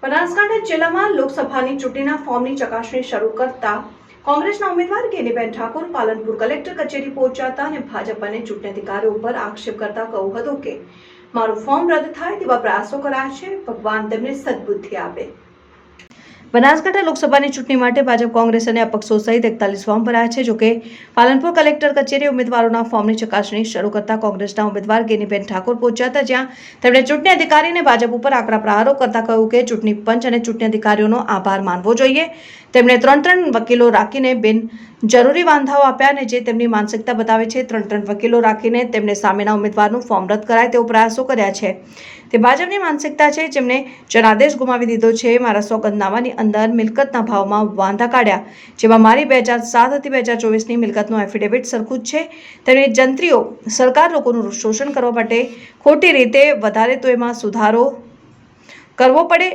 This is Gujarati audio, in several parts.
બનાસકાંઠા જિલ્લામાં લોકસભાની ચૂંટણીના ફોર્મની ચકાસણી શરૂ કરતા કોંગ્રેસના ઉમેદવાર ગેનીબેન ઠાકોર પાલનપુર કલેક્ટર કચેરી પહોંચ્યા હતા અને ભાજપ અને ચૂંટણી અધિકારીઓ ઉપર આક્ષેપ કરતા કહ્યું હતું કે મારું ફોર્મ રદ થાય તેવા પ્રયાસો કરાયા છે, ભગવાન તેમને સદબુદ્ધિ આપે। બનાસકાંઠા લોકસભાની ચૂંટણી માટે ભાજપ, કોંગ્રેસ અને અપક્ષો સહિત 41 ફોર્મ ભરાયા છે। જોકે પાલનપુર કલેક્ટર કચેરીએ ઉમેદવારોના ફોર્મની ચકાસણી શરૂ કરતા કોંગ્રેસના ઉમેદવાર ગેનીબેન ઠાકોર પહોંચ્યા હતા, જ્યાં તેમણે ચૂંટણી અધિકારીને ભાજપ ઉપર આકરા પ્રહારો કરતા કહ્યું કે ચૂંટણી પંચ અને ચૂંટણી અધિકારીઓનો આભાર માનવો જોઈએ। તેમણે 3 વકીલો રાખીને બિન જરૂરી વાંધાઓ આપ્યા અને જે તેમની માનસિકતા બતાવે છે। 3 વકીલો રાખીને તેમને સામેના ઉમેદવારનું ફોર્મ રદ કરાય તેવો પ્રયાસો કર્યા છે। તે ભાજપની માનસિકતા છે, જેમને જનાદેશ ગુમાવી દીધો છે। મારા સોગંદનામાની અંદર મિલકતના ભાવમાં વાંધા કાઢ્યા, જેમાં મારી 2007 થી 2024ની મિલકતનું એફિડેવિટ સરખું જ છે। તેમની જંત્રીઓ સરકાર લોકોનું શોષણ કરવા માટે ખોટી રીતે વધારે તો એમાં સુધારો કરવો પડે।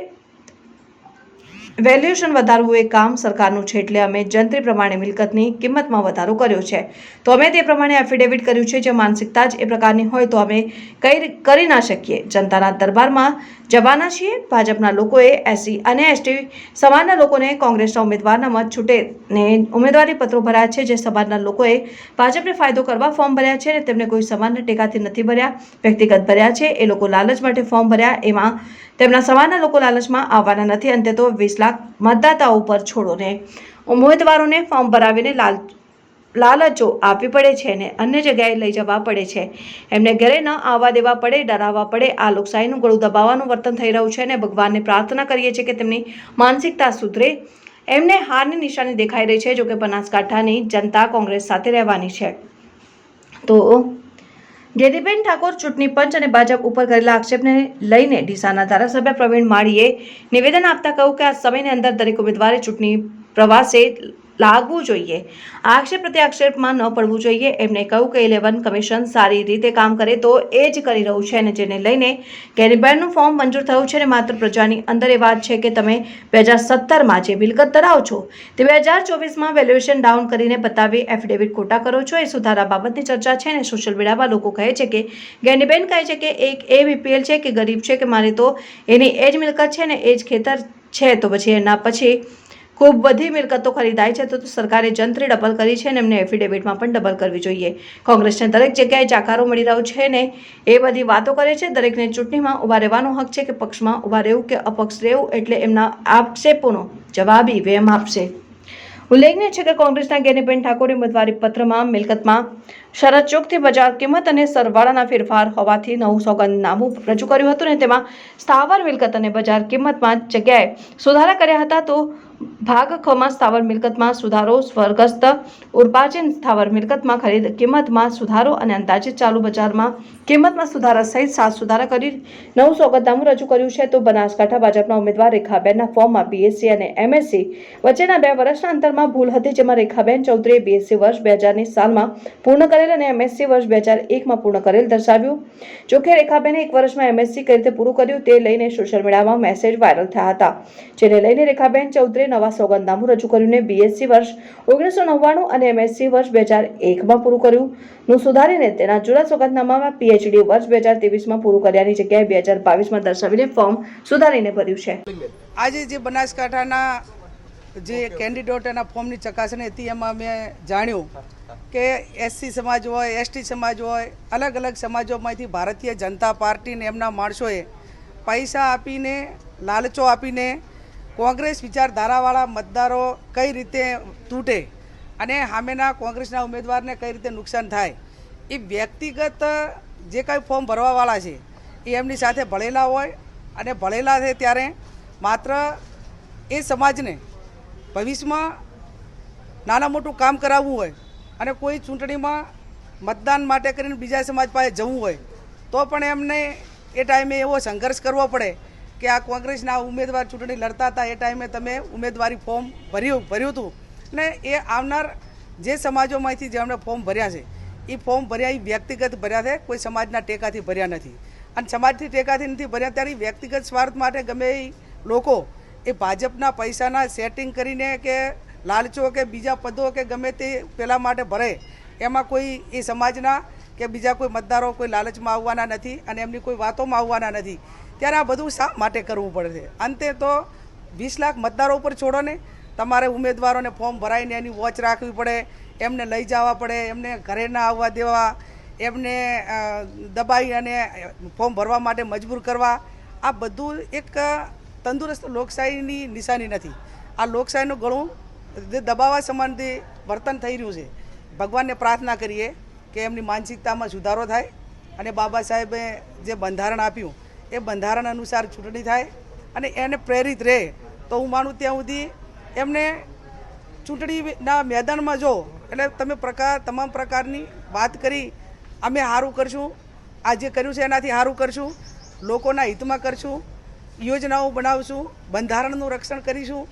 વેલ્યુએશન વધારવું એ કામ સરકારનું છે, એટલે અમે જંત્રી પ્રમાણે મિલકતની કિંમતમાં વધારો કર્યો છે, તો અમે તે પ્રમાણે એફિડેવિટ કર્યું છે। જે માનસિકતા જ એ પ્રકારની હોય તો અમે કંઈ કરી ના શકીએ। જનતાના દરબારમાં જવાના છીએ। ભાજપના લોકોએ SC અને ST સમાજના લોકોને કોંગ્રેસના ઉમેદવારના મત છૂટે ને ઉમેદવારી પત્રો ભર્યા છે। જે સમાજના લોકોએ ભાજપને ફાયદો કરવા ફોર્મ ભર્યા છે અને તેમને કોઈ સમાજના ટેકાથી નથી ભર્યા, વ્યક્તિગત ભર્યા છે। એ લોકો લાલચ માટે ફોર્મ ભર્યા, એમાં તેમના સમાજના લોકો લાલચમાં આવવાના નથી। અંતે તો 20 લાખ મતદાતાઓ પર છોડો ને ઉમેદવારોને ફોર્મ ભરાવીને લાલચો આપવી પડે છે ને અન્ય જગ્યાએ લઈ જવા પડે છે, એમને ઘરે ન આવવા દેવા પડે, ડરાવવા પડે। આ લોકશાહીનું ગળું દબાવવાનું વર્તન થઈ રહ્યું છે અને ભગવાનને પ્રાર્થના કરીએ છીએ કે તેમની માનસિકતા સુધરે। એમને હારની નિશાની દેખાઈ રહી છે। જોકે બનાસકાંઠાની જનતા કોંગ્રેસ સાથે રહેવાની છે। તો ગેનીબેન ઠાકોર ચૂંટણી પંચ અને ભાજપ ઉપર કરેલા આક્ષેપને લઈને ડીસાના ધારાસભ્ય પ્રવીણ માળીએ નિવેદન આપતા કહ્યું કે આ સમયની અંદર દરેક ઉમેદવારે ચૂંટણી પ્રવાસે લાગવું જોઈએ, આક્ષેપ પ્રત્યાક્ષેપમાં ન પડવું જોઈએ। એમણે કહ્યું કે 11 કમિશન સારી રીતે કામ કરે તો એ જ કરી રહ્યું છે અને જેને લઈને ગેનીબેનનું ફોર્મ મંજૂર થયું છે અને માત્ર પ્રજાની અંદર એ વાત છે કે તમે 2017માં જે મિલકત ધરાવો છો તે 2024માં વેલ્યુએશન ડાઉન કરીને બતાવી એફિડેવિટ ખોટા કરો છો, એ સુધારા બાબતની ચર્ચા છે અને સોશિયલ મીડિયામાં લોકો કહે છે કે ગેનીબેન કહે છે કે એક એ BPL છે કે ગરીબ છે કે મારે તો એની એ જ મિલકત છે ને એ જ ખેતર છે, તો પછી એના પછી ખૂબ બધી મિલકતો ખરીદાય છે, તો સરકારે જંત્રી ડબલ કરી છે અને એમને એફિડેવિટમાં પણ ડબલ કરવી જોઈએ। કોંગ્રેસને દરેક જગ્યાએ જાકારો મળી રહ્યો છે ને એ બધી વાતો કરે છે। દરેકને ચૂંટણીમાં ઊભા રહેવાનો હક છે કે પક્ષમાં ઊભા રહેવું કે અપક્ષ રહેવું, એટલે એમના આક્ષેપોનો જવાબી વેમ આપશે। ઉલ્લેખનીય છે કે કોંગ્રેસના ગેનીબેન ઠાકોરે ઉમેદવારી પત્રમાં મિલકતમાં શરત ચોકથી બજાર કિંમત અને સરવાળાના ફેરફાર હોવાથી નવું સોગંદનામું રજૂ કર્યું હતું અને તેમાં સ્થાવર મિલકત અને બજાર કિંમતમાં જગ્યાએ સુધારા કર્યા હતા। તો ભાગ ખમાં સ્થાવર મિલકતમાં સુધારો, સ્વર્ગસ્થ ઉપાર્જિત સ્થાવર મિલકતમાં ખરીદ કિંમતમાં સુધારો અને અંદાજિત ચાલુ બજારમાં કિંમતમાં સુધારા સહિત 7 સુધારા કરી નવું સોગંદનામું રજૂ કર્યું છે। તો બનાસકાંઠા ભાજપના ઉમેદવાર રેખાબેનના ફોર્મમાં BSc અને MSc વચ્ચેના 2 વર્ષના અંતરમાં ભૂલ હતી, જેમાં રેખાબેન ચૌધરીએ BSc વર્ષ 2000ની સાલમાં પૂર્ણ કરેલ અને MSc વર્ષ 2001માં પૂર્ણ કરેલ દર્શાવ્યું। જોકે રેખાબેને 1 વર્ષમાં MSc કઈ રીતે પૂરું કર્યું તે લઈને સોશિયલ મીડિયામાં મેસેજ વાયરલ થયા હતા, જેને લઈને રેખાબેન ચૌધરીએ નવા સોગંદનામું રજૂ કર્યું ને BSc વર્ષ 1999 અને MSc વર્ષ 2001માં પૂરું કર્યું નું સુધારીને તેના જૂના સોગંદનામામાં PhD વર્ષ 2023માં પૂરું કર્યાની જગ્યાએ 2022માં દર્શાવીને ફોર્મ સુધારીને ભર્યું છે। આજે જે બનાસકાંઠાના જે કેન્ડિડેટોના ફોર્મની ચકાસણી હતી એમાં મેં જાણ્યું કે SC સમાજ હોય, ST સમાજ હોય, અલગ અલગ સમાજોમાંથી ભારતીય જનતા પાર્ટીને એમના માણસોએ પૈસા આપીને, લાલચો આપીને કોંગ્રેસ વિચારધારાવાળા મતદારો કઈ રીતે તૂટે અને સામેના કોંગ્રેસના ઉમેદવારને કઈ રીતે નુકસાન થાય, એ વ્યક્તિગત જે કાંઈ ફોર્મ ભરવાવાળા છે એ એમની સાથે ભળેલા હોય અને ભળેલા છે ત્યારે માત્ર એ સમાજને ભવિષ્યમાં નાના મોટું કામ કરાવવું હોય અને કોઈ ચૂંટણીમાં મતદાન માટે કરીને બીજા સમાજ પાસે જવું હોય તો પણ એમને એ ટાઈમે એવો સંઘર્ષ કરવો પડે કે આ કોંગ્રેસના ઉમેદવાર ચૂંટણી લડતા હતા એ ટાઈમે તમે ઉમેદવારી ફોર્મ ભર્યું હતું ને એ આવનાર જે સમાજોમાંથી જેમણે ફોર્મ ભર્યા છે એ ફોર્મ ભર્યા એ વ્યક્તિગત ભર્યા છે, કોઈ સમાજના ટેકાથી ભર્યા નથી। અને સમાજથી ટેકાથી નથી ભર્યા ત્યારે વ્યક્તિગત સ્વાર્થ માટે ગમે એ લોકો એ ભાજપના પૈસાના સેટિંગ કરીને કે લાલચો કે બીજા પદો કે ગમે તે પેલા માટે ભરે, એમાં કોઈ એ સમાજના કે બીજા કોઈ મતદારો કોઈ લાલચમાં આવવાના નથી અને એમની કોઈ વાતોમાં આવવાના નથી। ત્યારે આ બધું શા માટે કરવું પડે છે? અંતે તો 20 લાખ મતદારો ઉપર છોડો ને, તમારે ઉમેદવારોને ફોર્મ ભરાઈને એની વોચ રાખવી પડે, એમને લઈ જવા પડે, એમને ઘરે ના આવવા દેવા, એમને દબાઈ અને ફોર્મ ભરવા માટે મજબૂર કરવા. આ બધું એક તંદુરસ્ત લોકશાહીની નિશાની નથી. આ લોકશાહીનું ઘણું જે દબાવવા સંબંધી વર્તન થઈ રહ્યું છે. ભગવાનને પ્રાર્થના કરીએ કે એમની માનસિકતામાં સુધારો થાય અને બાબા સાહેબે જે બંધારણ આપ્યું એ બંધારણ અનુસાર ચૂંટણી થાય અને એને પ્રેરિત રહે. તો હું માનું ત્યાં સુધી એમને ચૂંટણીના મેદાનમાં જો એટલે તમે તમામ પ્રકારની વાત કરી, અમે સારું કરશું, આ જે કર્યું છે એનાથી સારું કરશું, લોકોના હિતમાં કરશું, યોજનાઓ બનાવશું, બંધારણનું રક્ષણ કરીશું.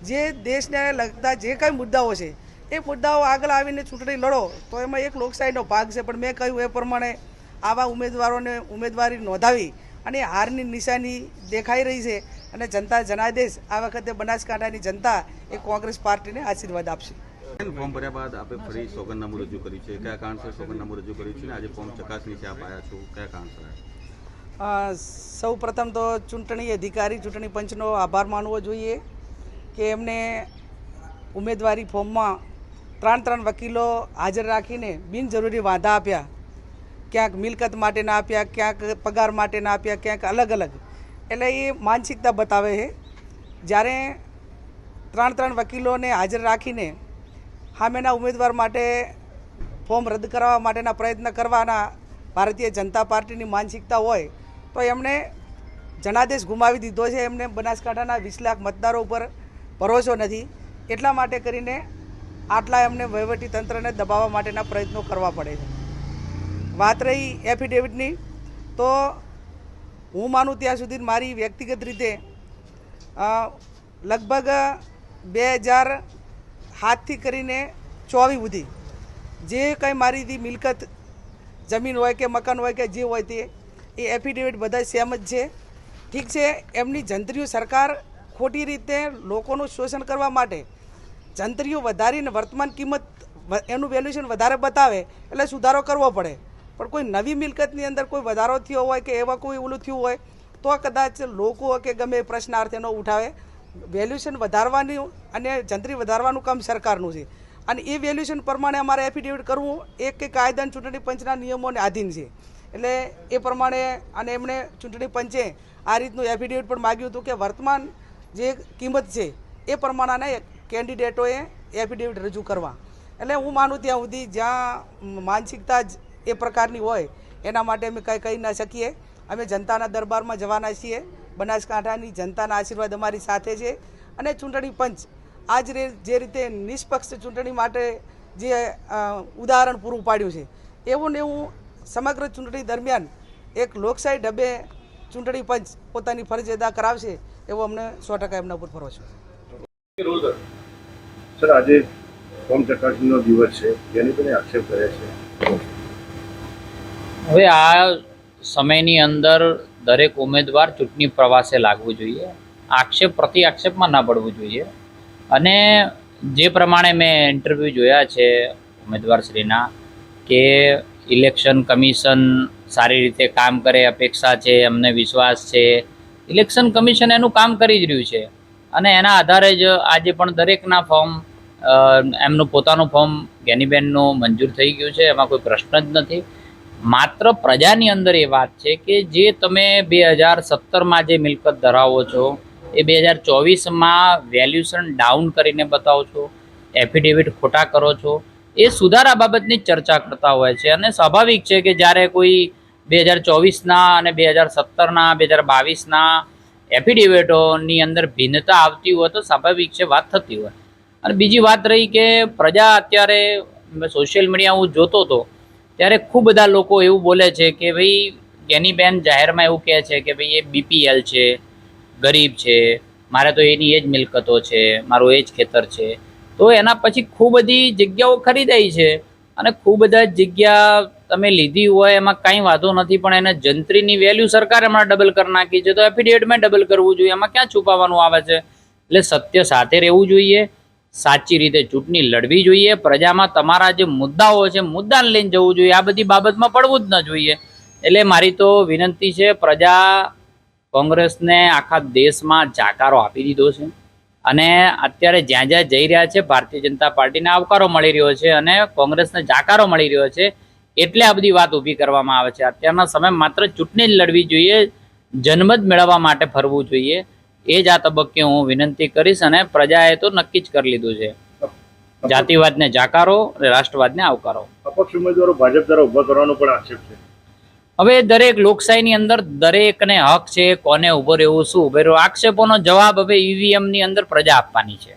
જે દેશને લગતા જે કંઈ મુદ્દાઓ છે એ મુદ્દાઓ આગળ આવીને ચૂંટણી લડો તો એમાં એક લોકશાહીનો ભાગ છે. પણ મેં કહ્યું એ પ્રમાણે આવા ઉમેદવારોને ઉમેદવારી નોંધાવી અને હારની નિશાની દેખાઈ રહી છે અને જનતા જનાદેશ આ વખતે બનાસકાંઠાની જનતા એ કોંગ્રેસ પાર્ટીને આશીર્વાદ આપશે. ફોર્મ ભર્યા બાદ આપણે ફરી સોગંદનામું રજૂ કર્યું છે. કયા કારણસર સોગંદનામું રજૂ કર્યું છે અને આજે ફોર્મ ચકાસણી છે આપ આવ્યા છો, કયા કારણસર? સૌ પ્રથમ તો ચૂંટણી અધિકારી ચૂંટણી પંચનો આભાર માનવો જોઈએ કે એમને ઉમેદવારી ફોર્મમાં 3 વકીલો હાજર રાખીને બિનજરૂરી વાંધા આપ્યા. ક્યાંક મિલકત માટેના આપ્યા, ક્યાંક પગાર માટેના આપ્યા, ક્યાંક અલગ અલગ. એટલે એ માનસિકતા બતાવે છે. જ્યારે 3 વકીલોને હાજર રાખીને સામેના ઉમેદવાર માટે ફોર્મ રદ કરાવવા માટેના પ્રયત્ન કરવાના ભારતીય જનતા પાર્ટીની માનસિકતા હોય તો એમણે જનાદેશ ગુમાવી દીધો છે. એમને બનાસકાંઠાના 20 લાખ મતદારો ઉપર ભરોસો નથી. એટલા માટે કરીને આટલા એમને વહીવટી તંત્રને દબાવવા માટેના પ્રયત્નો કરવા પડે છે. વાત રહી એફિડેવિટની, તો હું માનું ત્યાં સુધી મારી વ્યક્તિગત રીતે લગભગ 2007થી કરીને 24 સુધી જે કંઈ મારી મિલકત જમીન હોય કે મકાન હોય કે જે હોય તે એ એફિડેવિટ બધા સેમ જ છે. ઠીક છે, એમની જંત્રીઓ સરકાર ખોટી રીતે લોકોનું શોષણ કરવા માટે જંત્રીઓ વધારીને વર્તમાન કિંમત એનું વેલ્યુએશન વધારે બતાવે એટલે સુધારો કરવો પડે. પણ કોઈ નવી મિલકતની અંદર કોઈ વધારો થયો હોય કે એવા કોઈ ઓલું થયું હોય તો કદાચ લોકો કે ગમે પ્રશ્નાર્થ એનો ઉઠાવે. વેલ્યુએશન વધારવાનું અને જંત્રી વધારવાનું કામ સરકારનું છે અને એ વેલ્યુએશન પ્રમાણે અમારે એફિડેવિટ કરવું એક કે કાયદા ચૂંટણી પંચના નિયમોને આધીન છે. એટલે એ પ્રમાણે અને એમણે ચૂંટણી પંચે આ રીતનું એફિડેવિટ પણ માગ્યું હતું કે વર્તમાન જે કિંમત છે એ પ્રમાણેના કેન્ડિડેટોએ એફિડેવિટ રજૂ કરવા. એટલે હું માનું ત્યાં સુધી જ્યાં માનસિકતા જ એ પ્રકારની હોય એના માટે અમે કંઈ કહી ના શકીએ. અમે જનતાના દરબારમાં જવાના છીએ. બનાસકાંઠાની જનતાના આશીર્વાદ અમારી સાથે છે અને ચૂંટણી પંચ આજ જે રીતે નિષ્પક્ષ ચૂંટણી માટે જે ઉદાહરણ પૂરું પાડ્યું છે એવું ને એવું સમગ્ર ચૂંટણી દરમિયાન એક લોકશાહી ઢબે ચૂંટણી પંચ પોતાની ફરજ અદા કરાવશે એવો અમને 100% એમના ઉપર ભરોસો છે. સર, આજે ફોર્મ ચકાસણીનો દિવસ છે, જેની પણ આક્ષેપ કરે છે. હવે આ સમયની અંદર દરેક ઉમેદવાર ચૂંટણી પ્રવાસે લાગવું જોઈએ. આક્ષેપ પ્રતિ આક્ષેપમાં ના પડવું જોઈએ. અને જે પ્રમાણે મેં ઇન્ટરવ્યૂ જોયા છે ઉમેદવારશ્રીના કે ઇલેક્શન કમિશન સારી રીતે કામ કરે અપેક્ષા છે, અમને વિશ્વાસ છે. ઇલેક્શન કમિશન એનું કામ કરી જ રહ્યું છે અને એના આધારે જ આજે પણ દરેકના ફોર્મ એમનું પોતાનું ફોર્મ જ્ઞાનીબેનનું મંજૂર થઈ ગયું છે. એમાં કોઈ પ્રશ્ન જ નથી. માત્ર પ્રજાની અંદર એ વાત છે કે જે તમે 2017માં જે મિલકત ધરાવો છો એ 2024માં વેલ્યુએશન ડાઉન કરીને બતાવો છો, એફિડેવિટ ખોટા કરો છો, એ સુધારા બાબતની ચર્ચા કરતા હોય છે. અને સ્વાભાવિક છે કે જ્યારે કોઈ 2024ના અને 2017ના 2022ના એફિડેવિટોની અંદર ભિન્નતા આવતી હોય તો સ્વાભાવિક છે વાત થતી હોય. અને બીજી વાત રહી કે પ્રજા અત્યારે સોશિયલ મીડિયા હું જોતો હતો ત્યારે ખૂબ બધા લોકો એવું બોલે છે કે ભાઈ જ્ઞાનીબેન જાહેરમાં એવું કહે છે કે ભાઈ એ બીપીએલ છે, ગરીબ છે, મારે તો એની એ જ મિલકતો છે, મારું એ જ ખેતર છે. તો એના પછી ખૂબ બધી જગ્યાઓ ખરીદાઈ છે અને ખૂબ બધા જગ્યા તમે લીધી હોય એમાં કાંઈ વાંધો નથી, પણ એને જંત્રીની વેલ્યુ સરકારે હમણાં ડબલ કરી નાખી છે તો એફિડેવિટમાં ડબલ કરવું જોઈએ. એમાં ક્યાં છુપાવવાનું આવે છે? એટલે સત્ય સાથે રહેવું જોઈએ, સાચી રીતે ચૂંટણી લડવી જોઈએ, પ્રજામાં તમારા જે મુદ્દાઓ છે મુદ્દાને લઈને જવું જોઈએ. આ બધી બાબતમાં પડવું જ ન જોઈએ. એટલે મારી તો વિનંતી છે પ્રજા કોંગ્રેસને આખા દેશમાં જાકારો આપી દીધો છે અને અત્યારે જ્યાં જ્યાં જઈ રહ્યા છે ભારતીય જનતા પાર્ટીને આવકારો મળી રહ્યો છે અને કોંગ્રેસને જાકારો મળી રહ્યો છે, એટલે આ બધી વાત ઊભી કરવામાં આવે છે. અત્યારના સમય માત્ર ચૂંટણી જ લડવી જોઈએ, જનમત મેળવવા માટે ફરવું જોઈએ. એ જ આ તબક્કે હું વિનંતી કરીશ અને પ્રજાએ તો નક્કી જ કરી લીધું છે, જાતિવાદને જાકારો અને રાષ્ટ્રવાદને આવકારો. અપક્ષ ઉમેદવારો ભાજપ દ્વારા ઉભા કરવાનો પણ આક્ષેપ છે. હવે દરેક લોકશાહીની અંદર દરેકને હક છે કોને ઉભો રહેવું, શું ઉભો રહેવું. આક્ષેપોનો જવાબ હવે ઈવીએમ ની અંદર પ્રજા આપવાની છે.